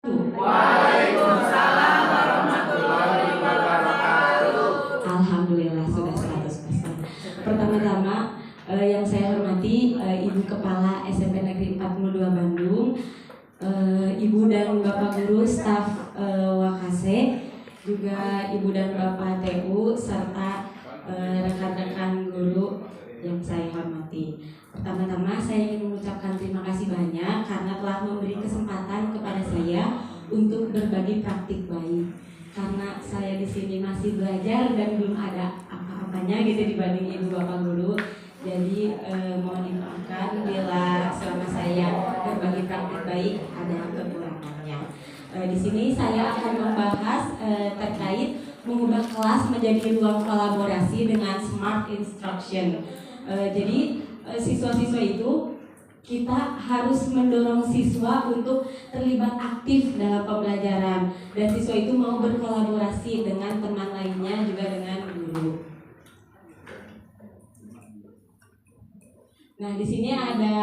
Waalaikumsalam warahmatullahi wabarakatuh. Alhamdulillah sudah 100%. Pertama-tama yang saya hormati Ibu Kepala SMP Negeri 42 Bandung, Ibu dan Bapak Guru, staf Wakase, juga Ibu dan Bapak TU, serta rekan-rekan guru yang saya hormati. Pertama-tama saya ingin mengucapkan terima kasih banyak karena telah memberi kesempatan kepada saya untuk berbagi praktik baik. Karena saya di sini masih belajar dan belum ada apa-apanya gitu dibanding ibu bapak guru. Jadi mohon dimaafkan bila selama saya berbagi praktik baik ada kekurangannya. Di sini saya akan membahas terkait mengubah kelas menjadi ruang kolaborasi dengan smart instruction. Jadi siswa-siswa itu kita harus mendorong siswa untuk terlibat aktif dalam pembelajaran dan siswa itu mau berkolaborasi dengan teman lainnya juga dengan guru. Nah, di sini ada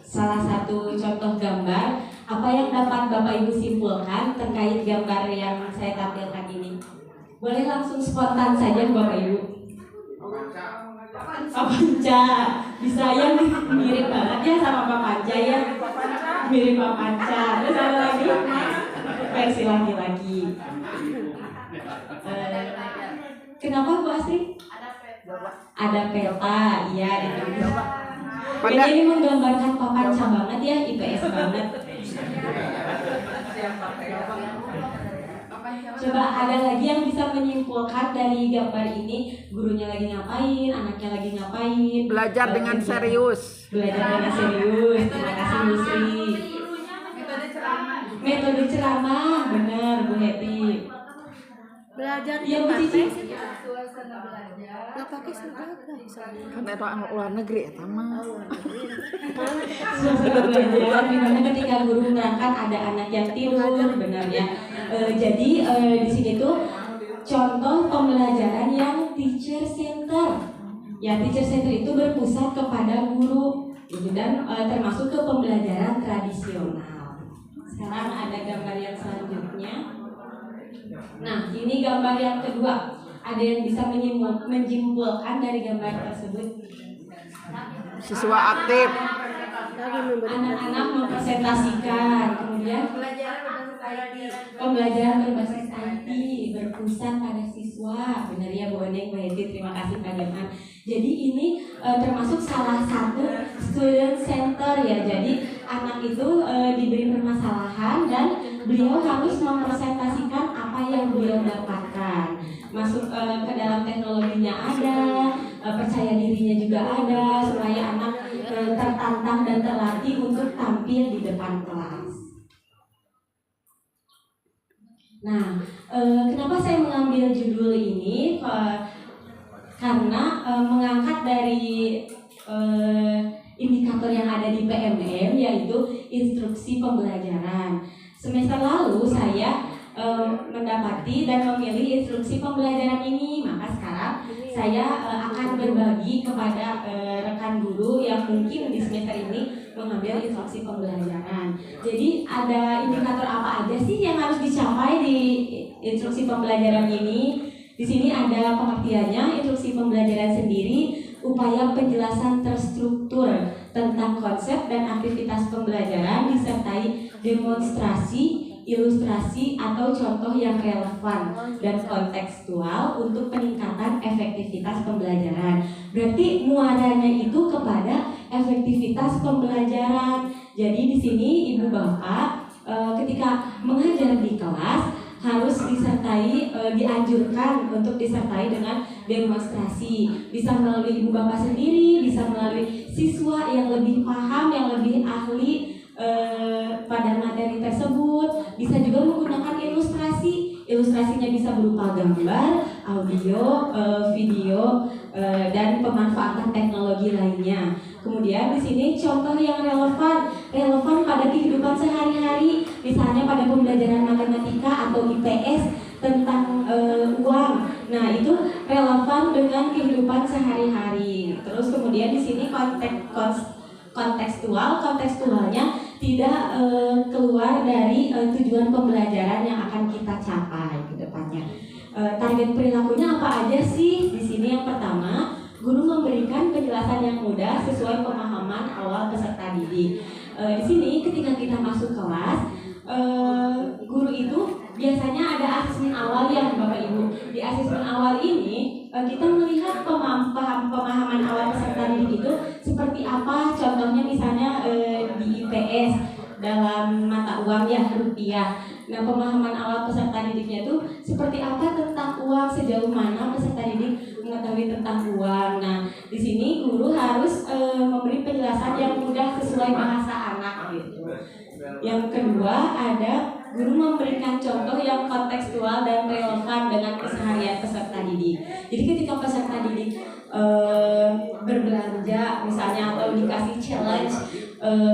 salah satu contoh gambar. Apa yang dapat Bapak Ibu simpulkan terkait gambar yang saya tampilkan ini? Boleh langsung spontan saja Bapak Ibu. Pak Panca, bisa ya mirip banget ya sama Pak Panca ya, mirip Pak Panca. Terus ada lagi versi laki-laki. Kenapa Bu Asri? Ada peta, iya. Ini menggambarkan Pak Panca banget ya, IPS banget. Coba ada lagi yang bisa menyimpulkan dari gambar ini, gurunya lagi ngapain, anaknya lagi ngapain? Belajar dengan serius. Belajar dengan serius. Terima kasih Bu Sri. Metode ceramah, benar Bu Heti. Belajar ya Bu Cici. Nggak pakai seragam. Kan itu luar negeri ya mah. Suasana belajar dimana ketika guru menerangkan ada anak yang tidur, benar ya. Jadi di sini tuh contoh pembelajaran yang teacher center. Ya, teacher center itu berpusat kepada guru, gitu, dan termasuk ke pembelajaran tradisional. Sekarang ada gambar yang selanjutnya. Nah, ini gambar yang kedua. Ada yang bisa menyimpulkan dari gambar tersebut? Siswa aktif. Anak-anak mempresentasikan, kemudian pembelajaran berbasis IT berpusat pada siswa. Benar ya Bu Oneng, Bu Heti, terima kasih Pak Jaman. Jadi ini termasuk salah satu student center ya. Jadi anak itu diberi permasalahan dan beliau harus mempresentasikan apa yang beliau dapatkan. Masuk ke dalam teknologinya ada, percaya dirinya juga ada, supaya anak tertantang dan terlatih untuk tampil di depan kelas. Nah, kenapa saya mengambil judul ini? Karena mengangkat dari indikator yang ada di PMM, yaitu instruksi pembelajaran. Semester lalu saya mendapati dan memilih instruksi pembelajaran ini, maka sekarang saya akan berbagi kepada rekan guru yang mungkin di semester ini mengambil instruksi pembelajaran. Jadi ada indikator apa aja sih yang harus dicapai di instruksi pembelajaran ini? Di sini ada pengertiannya. Instruksi pembelajaran sendiri upaya penjelasan terstruktur tentang konsep dan aktivitas pembelajaran disertai demonstrasi, ilustrasi atau contoh yang relevan dan kontekstual untuk peningkatan efektivitas pembelajaran. Berarti muaranya itu kepada efektivitas pembelajaran. Jadi di sini Ibu Bapak ketika mengajar di kelas harus disertai, dianjurkan untuk disertai dengan demonstrasi. Bisa melalui Ibu Bapak sendiri, bisa melalui siswa yang lebih paham, yang lebih ahli pada materi tersebut. Bisa juga menggunakan ilustrasi. Ilustrasinya bisa berupa gambar, audio, video, dan pemanfaatan teknologi lainnya. Kemudian di sini contoh yang relevan pada kehidupan sehari-hari, misalnya pada pembelajaran matematika atau IPS tentang uang. Nah, itu relevan dengan kehidupan sehari-hari. Terus kemudian di sini kontekstualnya tidak keluar dari tujuan pembelajaran yang akan kita capai ke depannya. Target perilakunya apa aja sih? Di sini yang pertama, guru memberikan penjelasan yang mudah sesuai pemahaman awal peserta didik. Di sini ketika kita masuk kelas, guru itu biasanya ada asesmen awal ya Bapak Ibu. Di asesmen awal ini kita melihat pemahaman awal peserta didik itu seperti apa. Contohnya misalnya di IPS dalam mata uang ya rupiah. Nah, pemahaman awal peserta didiknya itu seperti apa tentang uang, sejauh mana peserta didik mengetahui tentang uang. Nah, di sini guru harus memberi penjelasan yang mudah sesuai bahasa anak gitu. Yang kedua ada guru memberikan contoh yang kontekstual dan relevan dengan keseharian peserta didik. Jadi ketika peserta didik berbelanja misalnya atau dikasih challenge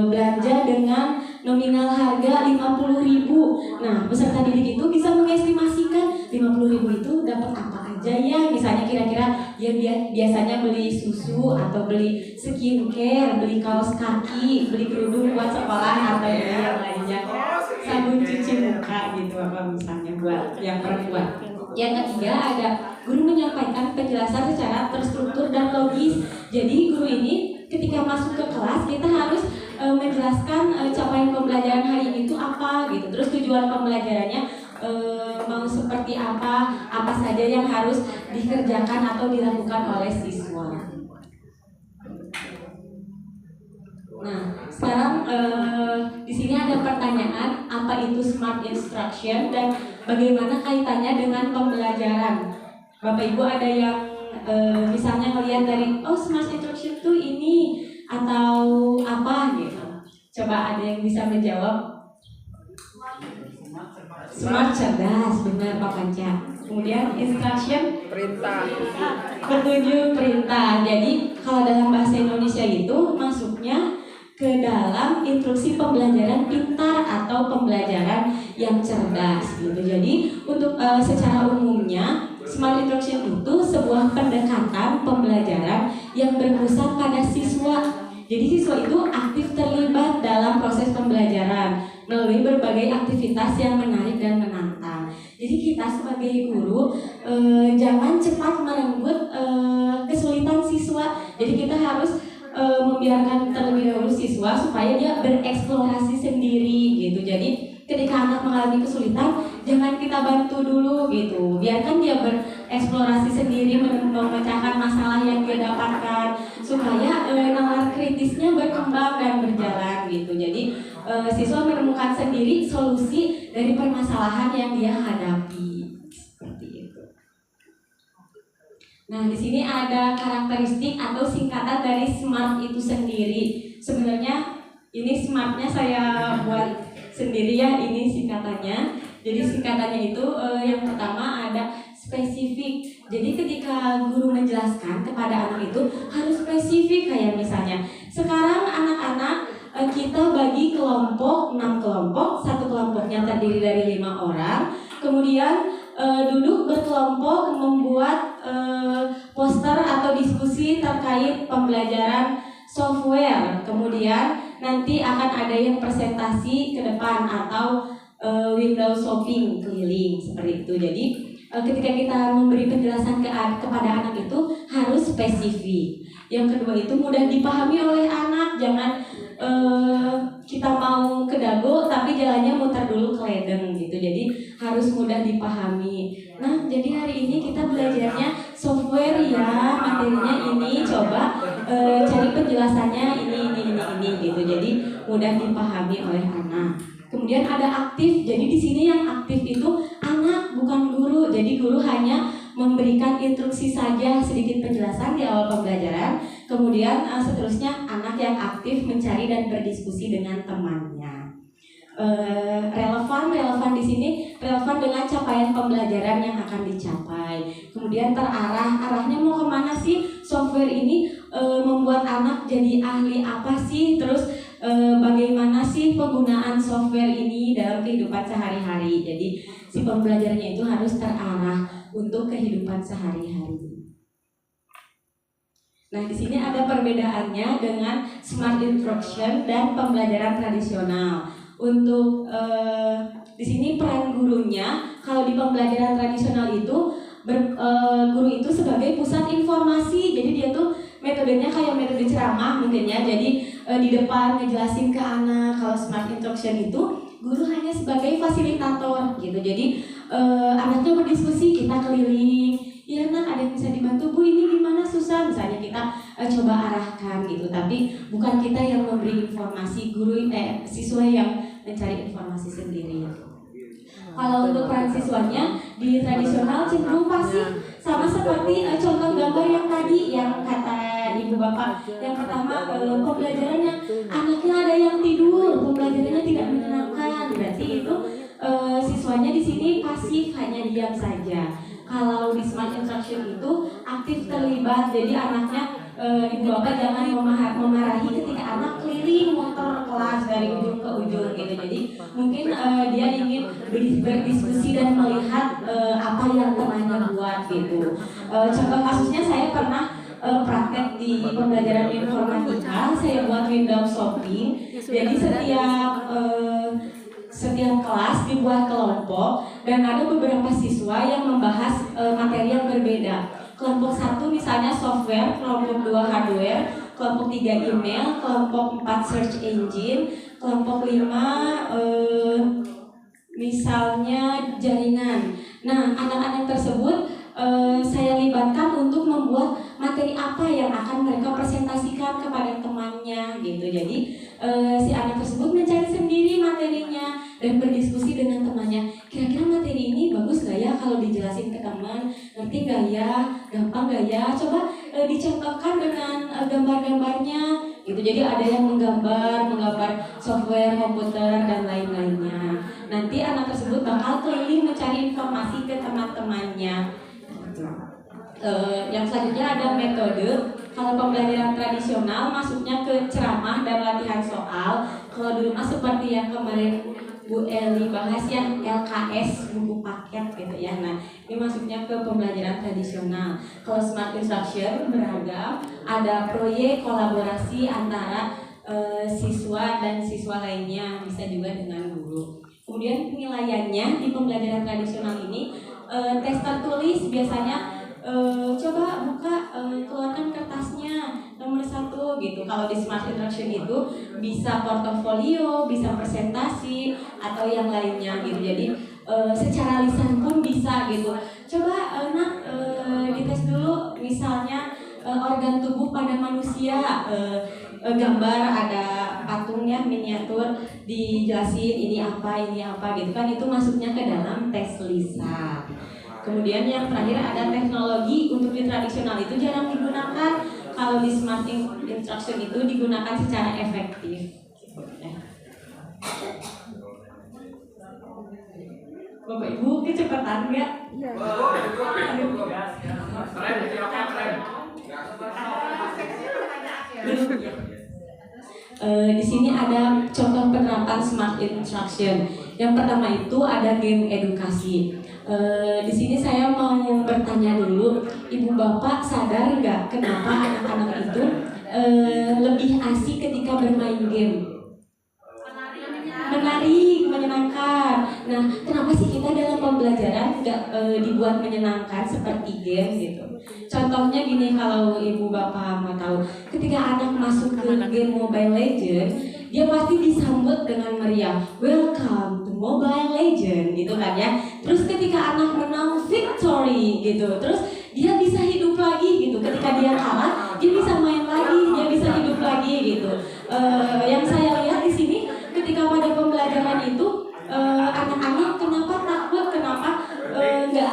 belanja dengan nominal harga 50.000. Nah, peserta didik itu bisa mengestimasikan 50.000 itu dapat apa aja ya. Misalnya kira-kira dia biasanya beli susu atau beli skincare, beli kaos kaki, beli kerudung buat sekolah atau yang lainnya, sabun cuci muka gitu apa misalnya buat yang perempuan. Yang ketiga ada guru menyampaikan penjelasan secara terstruktur dan logis. Jadi guru ini ketika masuk ke kelas kita harus menjelaskan capaian pembelajaran hari ini itu apa gitu. Terus tujuan pembelajarannya mau seperti apa saja yang harus dikerjakan atau dilakukan oleh siswa. Nah, sekarang di sini ada pertanyaan, apa itu smart instruction dan bagaimana kaitannya dengan pembelajaran? Bapak Ibu ada yang misalnya melihat dari smart instruction itu ini atau apa gitu. Coba ada yang bisa menjawab. Smart cerdas, benar Pak Panca. Kemudian instruction Perintah. petunjuk perintah. Jadi kalau dalam bahasa Indonesia itu masuknya ke dalam instruksi pembelajaran pintar atau pembelajaran yang cerdas gitu. Jadi untuk secara umumnya smart instruction itu sebuah pendekatan pembelajaran yang berpusat pada siswa. Jadi siswa itu aktif terlibat dalam proses pembelajaran melalui berbagai aktivitas yang menarik dan menantang. Jadi kita sebagai guru jangan cepat merenggut kesulitan siswa. Jadi kita harus membiarkan terlebih dahulu siswa supaya dia bereksplorasi sendiri gitu. Jadi ketika anak mengalami kesulitan, jangan kita bantu dulu gitu. Biarkan dia bereksplorasi sendiri, memecahkan masalah yang dia dapatkan supaya nalar kritisnya berkembang dan berjalan gitu. Jadi siswa menemukan sendiri solusi dari permasalahan yang dia hadapi. Seperti itu. Nah, di sini ada karakteristik atau singkatan dari SMART itu sendiri. Sebenarnya ini SMART-nya saya buat sendiri ya, ini singkatannya. Jadi singkatannya itu yang pertama ada spesifik. Jadi ketika guru menjelaskan kepada anak itu harus spesifik, kayak misalnya sekarang anak-anak kita bagi kelompok 6 kelompok, satu kelompoknya terdiri dari 5 orang. Kemudian duduk berkelompok membuat poster atau diskusi terkait pembelajaran software. Kemudian nanti akan ada yang presentasi ke depan atau window shopping keliling seperti itu. Jadi ketika kita memberi penjelasan kepada anak itu harus spesifik. Yang kedua itu mudah dipahami oleh anak. Jangan kita mau ke Dago tapi jalannya muter dulu ke Ledeng gitu. Jadi harus mudah dipahami. Nah, jadi hari ini kita belajarnya software ya, materinya ini. Coba cari penjelasannya ini gitu. Jadi mudah dipahami oleh anak. Kemudian ada aktif. Jadi di sini yang aktif itu anak, bukan guru. Jadi guru hanya memberikan instruksi saja, sedikit penjelasan di awal pembelajaran. Kemudian seterusnya anak yang aktif mencari dan berdiskusi dengan temannya. Relevan di sini relevan dengan capaian pembelajaran yang akan dicapai. Kemudian arahnya mau kemana sih software ini, membuat anak jadi ahli apa sih, terus bagaimana sih penggunaan software ini dalam kehidupan sehari-hari. Jadi si pembelajarannya itu harus terarah untuk kehidupan sehari-hari. Nah, di sini ada perbedaannya dengan smart instruction dan pembelajaran tradisional. Untuk di sini peran gurunya, kalau di pembelajaran tradisional itu guru itu sebagai pusat informasi. Jadi dia tuh metodenya kayak metode ceramah mungkin ya. Jadi di depan ngejelasin ke anak. Kalau smart instruction itu guru hanya sebagai fasilitator gitu. Jadi anaknya berdiskusi, kita keliling. Iya nak, ada yang bisa dibantu bu, ini gimana susah, misalnya kita coba arahkan gitu. Tapi bukan kita yang memberi informasi, siswa yang mencari informasi sendiri. Kalau untuk peran siswanya di tradisional cenderung pasif, sama seperti contoh gambar yang tadi yang kata ibu bapak. Yang pertama pembelajarannya anaknya ada yang tidur, pembelajarannya tidak menyenangkan, berarti itu siswanya di sini pasif, hanya diam saja. Kalau di smart instruction itu aktif terlibat, jadi anaknya ibu bapak jangan memarahi ketika anak keliling motor kelas dari ujung ke ujung gitu. Jadi mungkin dia ingin berdiskusi dan melihat apa yang temannya buat gitu. Contoh kasusnya saya pernah praktek di pembelajaran informatika, saya buat window shopping. Jadi setiap kelas dibuat kelompok dan ada beberapa siswa yang membahas materi yang berbeda. Kelompok 1 misalnya software, kelompok 2 hardware, kelompok 3 email, kelompok 4 search engine, kelompok 5 misalnya jaringan. Nah, anak-anak tersebut saya libatkan untuk membuat materi apa yang akan mereka presentasikan kepada temannya gitu. Jadi si anak tersebut mencari sendiri materinya dan berdiskusi dengan temannya. Kira-kira materi ini bagus gak ya kalau dijelasin ke teman? Ngerti gak ya? Gampang gak ya? Coba dicontohkan dengan gambar-gambarnya gitu. Jadi ada yang menggambar software, komputer dan lain-lainnya. Nanti anak tersebut bakal keliling mencari informasi ke teman-temannya. Yang selanjutnya ada metode. Kalau pembelajaran tradisional masuknya ke ceramah dan latihan soal. Kalau di rumah seperti yang kemarin Bu Eli bahas yang LKS, buku paket gitu ya. Nah, ini masuknya ke pembelajaran tradisional. Kalau smart instruction beragam, ada proyek kolaborasi antara siswa dan siswa lainnya, bisa juga dengan guru. Kemudian penilaiannya di pembelajaran tradisional ini tes tertulis biasanya coba buka keluarkan kertasnya nomor 1 gitu. Kalau di smart instruction itu bisa portofolio, bisa presentasi atau yang lainnya gitu. Jadi secara lisan pun bisa gitu. Coba dites dulu misalnya organ tubuh pada manusia, gambar ada patungnya miniatur, dijelasin ini apa gitu kan, itu masuknya ke dalam tes lisan. Kemudian yang terakhir ada teknologi. Untuk di tradisional itu jarang digunakan, kalau di smart instruction itu digunakan secara efektif. Bapak Ibu kecepatan nggak? Di sini ada contoh penerapan smart instruction. Yang pertama itu ada game edukasi. Di sini saya mau bertanya dulu, ibu bapak sadar nggak kenapa anak-anak itu lebih asik ketika bermain game? Menarik, menyenangkan. Nah, kenapa sih kita dalam pembelajaran nggak dibuat menyenangkan seperti game gitu? Contohnya gini, kalau ibu bapak mau tahu, ketika anak masuk ke game Mobile Legends, dia pasti disambut dengan meriah, welcome to Mobile Legends gitu kan ya. Terus ketika anak menang victory gitu, terus dia bisa hidup lagi gitu. Ketika dia kalah, dia bisa main lagi, dia bisa hidup lagi gitu. Yang saya lihat di sini, ketika pada pembelajaran itu anak-anak kenapa takut, kenapa tidak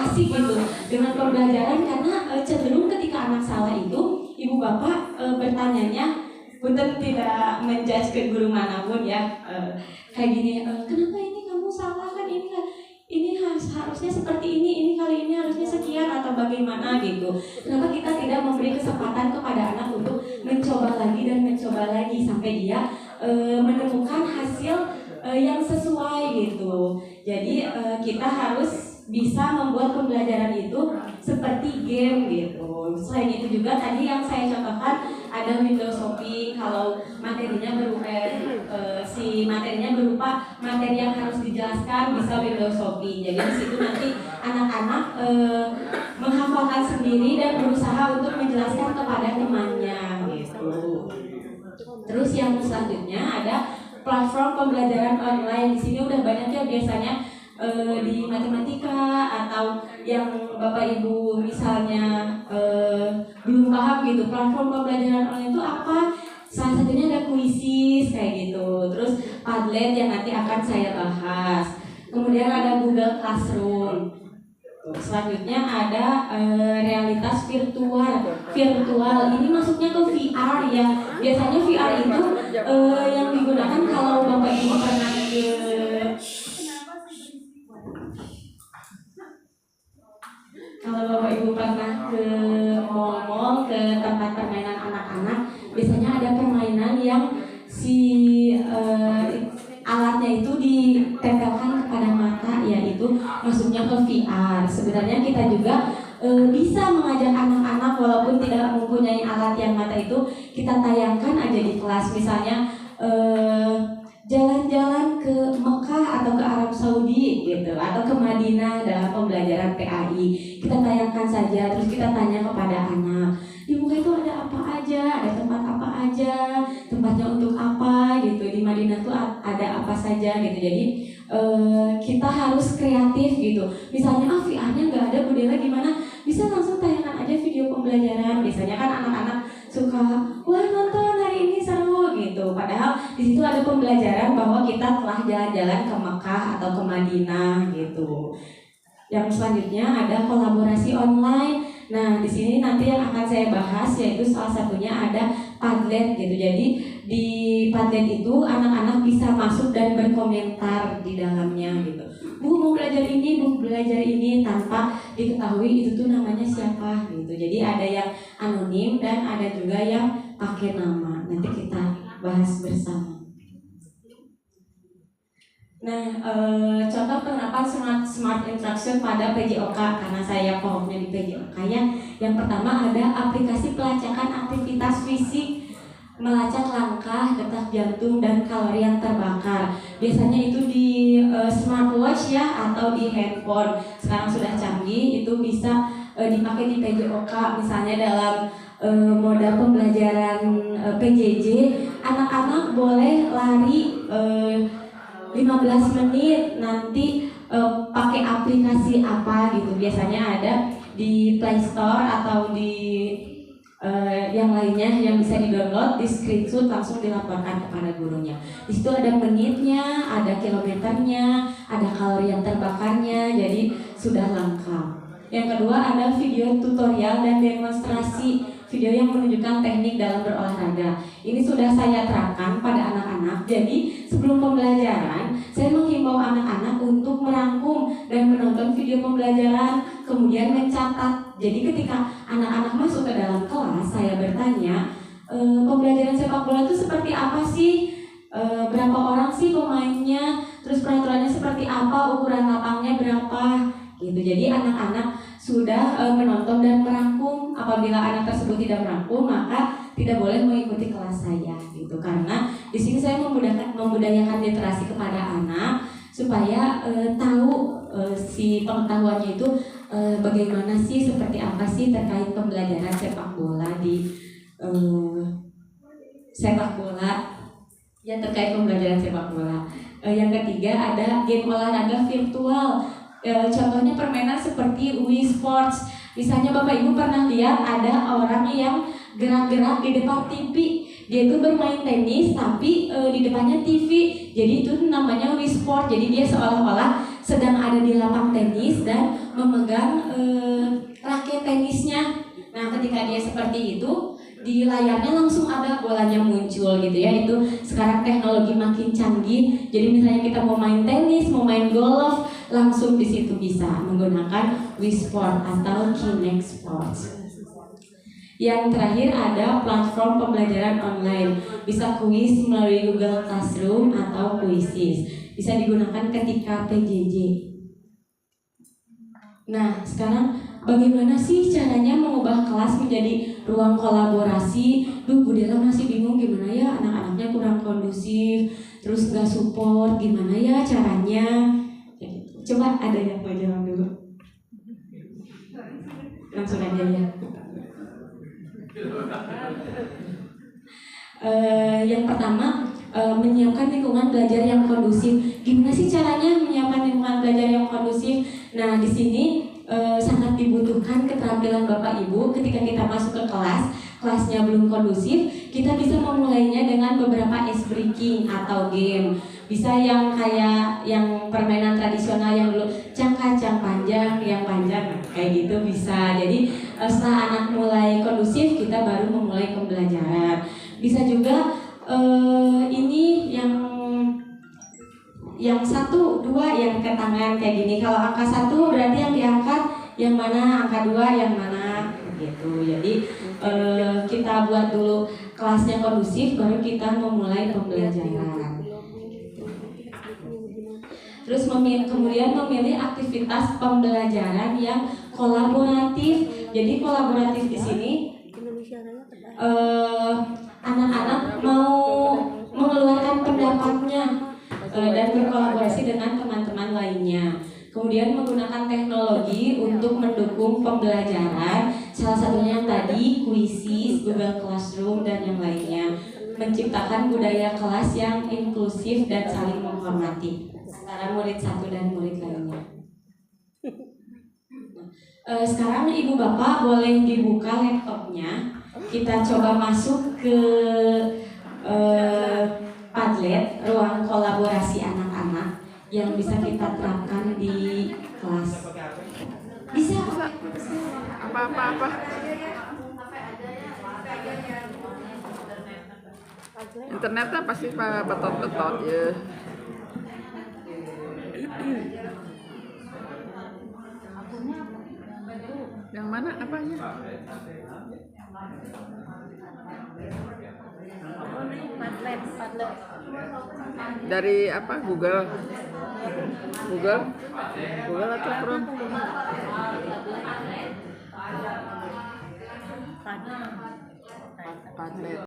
asik gitu dengan pembelajaran, karena cenderung ketika anak salah itu ibu bapak bertanyanya, punten tidak menjudge ke guru manapun ya, kayak gini, kenapa ini kamu salah kan, ini harusnya seperti ini kali ini harusnya sekian atau bagaimana gitu. Kenapa kita tidak memberi kesempatan kepada anak untuk mencoba lagi dan mencoba lagi sampai dia menemukan hasil yang sesuai gitu. Jadi kita harus bisa membuat pembelajaran itu seperti game gitu. Selain itu juga tadi yang saya contohkan ada window shopping kalau materinya berupa materi yang harus dijelaskan bisa window shopping. Jadi di situ nanti anak-anak menghafalkan sendiri dan berusaha untuk menjelaskan kepada temannya gitu. Terus yang selanjutnya ada platform pembelajaran online. Di sini udah banyak ya biasanya di matematika atau yang Bapak Ibu misalnya belum paham gitu platform pembelajaran online itu apa. Salah satunya ada Quizzes kayak gitu. Terus Padlet yang nanti akan saya bahas. Kemudian ada Google Classroom. Selanjutnya ada realitas virtual. Ini masuknya ke VR ya. Biasanya VR itu yang digunakan kalau Bapak Ibu pernah ke mall-mall, ke tempat permainan anak-anak, biasanya ada permainan yang alatnya itu ditempelkan kepada mata, yaitu masuknya ke VR. Sebenarnya kita juga bisa mengajak anak-anak walaupun tidak mempunyai alat yang mata itu, kita tayangkan aja di kelas. Misalnya jalan-jalan ke Mekah atau ke Arab Saudi gitu, atau ke Madinah dalam pembelajaran PAI. Kita tayangkan saja, terus kita tanya kepada anak, di muka itu ada apa aja, ada tempat apa aja, tempatnya untuk apa gitu, di Madinah tuh ada apa saja gitu. Jadi kita harus kreatif gitu. Misalnya VR-nya nggak ada, Budela gimana? Bisa langsung tayangkan aja video pembelajaran. Biasanya kan anak-anak suka, wah nonton hari ini seru gitu. Padahal di situ ada pembelajaran bahwa kita telah jalan-jalan ke Mekah atau ke Madinah gitu. Yang selanjutnya ada kolaborasi online. Nah, di sini nanti yang akan saya bahas yaitu salah satunya ada Padlet gitu. Jadi di Padlet itu anak-anak bisa masuk dan berkomentar di dalamnya gitu. Bu mau belajar ini, Bu belajar ini, tanpa diketahui itu tuh namanya siapa gitu. Jadi ada yang anonim dan ada juga yang pakai nama. Nanti kita bahas bersama. Nah, contoh penerapan smart interaction pada PJOK, karena saya pokoknya di PJOK ya. Yang pertama ada aplikasi pelacakan aktivitas fisik, melacak langkah, detak jantung, dan kalori yang terbakar. Biasanya itu di smartwatch ya, atau di handphone. Sekarang sudah canggih, itu bisa dipakai di PJOK. Misalnya dalam mode pembelajaran PJJ, anak-anak boleh lari 15 menit, nanti pakai aplikasi apa gitu. Biasanya ada di Play Store atau di yang lainnya yang bisa di-download, di screenshot langsung dilaporkan kepada gurunya. Di situ ada menitnya, ada kilometernya, ada kalori yang terbakarnya, jadi sudah lengkap. Yang kedua ada video tutorial dan demonstrasi, video yang menunjukkan teknik dalam berolahraga. Ini sudah saya terapkan pada anak-anak. Jadi sebelum pembelajaran, saya menghimbau anak-anak untuk merangkum dan menonton video pembelajaran, kemudian mencatat. Jadi ketika anak-anak masuk ke dalam kelas, saya bertanya, pembelajaran sepak bola itu seperti apa sih? Berapa orang sih pemainnya? Terus peraturannya seperti apa? Ukuran lapangnya berapa? Gitu. Jadi anak-anak sudah menonton dan merangkum. Apabila anak tersebut tidak merangkum, maka tidak boleh mengikuti kelas saya gitu. Karena di sini saya membudayakan literasi kepada anak supaya tahu si pengetahuannya itu bagaimana sih, seperti apa sih terkait pembelajaran sepak bola di sepak bola ya, terkait pembelajaran sepak bola. Yang ketiga ada game olahraga virtual. Contohnya permainan seperti Wii Sports. Misalnya Bapak Ibu pernah lihat ada orang yang gerak-gerak di depan TV. Dia itu bermain tenis tapi di depannya TV. Jadi itu namanya Wii Sports. Jadi dia seolah-olah sedang ada di lapang tenis dan memegang raket tenisnya. Nah, ketika dia seperti itu, di layarnya langsung ada bolanya muncul gitu ya. Itu sekarang teknologi makin canggih. Jadi misalnya kita mau main tenis, mau main golf, langsung di situ bisa menggunakan Wii Sport atau Kinect Sports. Yang terakhir ada platform pembelajaran online. Bisa kuis melalui Google Classroom atau Quizzes. Bisa digunakan ketika PJJ. Nah, sekarang bagaimana sih caranya mengubah kelas menjadi ruang kolaborasi? Bu Dela masih bingung gimana ya, anak-anaknya kurang kondusif, terus nggak support, gimana ya caranya? Kayak gitu. Coba ada yang mau jawab dulu? Langsung aja ya. Yang pertama, menyiapkan lingkungan belajar yang kondusif. Gimana sih caranya menyiapkan lingkungan belajar yang kondusif? Nah, di sini sangat dibutuhkan keterampilan Bapak Ibu ketika kita masuk ke kelas, kelasnya belum kondusif, kita bisa memulainya dengan beberapa ice breaking atau game. Bisa yang kayak yang permainan tradisional yang dulu cang-kacang panjang, yang panjang kayak gitu bisa. Jadi setelah anak mulai kondusif, kita baru memulai pembelajaran. Bisa juga ini yang 1, 2 yang ke tangan kayak gini. Kalau angka 1 berarti yang diangkat yang mana, angka 2 yang mana gitu. Jadi kita buat dulu kelasnya kondusif, baru kita memulai pembelajaran. Terus kemudian memilih aktivitas pembelajaran yang kolaboratif. Jadi kolaboratif di sini anak-anak mau mengeluarkan pendapatnya dan berkolaborasi dengan teman-teman lainnya. Kemudian menggunakan teknologi untuk mendukung pembelajaran. Salah satunya yang tadi Quizzes, Google Classroom dan yang lainnya. Menciptakan budaya kelas yang inklusif dan saling menghormati antara murid satu dan murid lainnya. Sekarang Ibu Bapak boleh dibuka laptopnya. Kita coba masuk ke Padlet, ruang kolaborasi anak-anak yang bisa kita terapkan di kelas. Bisa. Apa? Internetnya pasti betot-betot ya. Yang mana apanya? Padlet. Dari apa? Google atau Chrome? Padlet.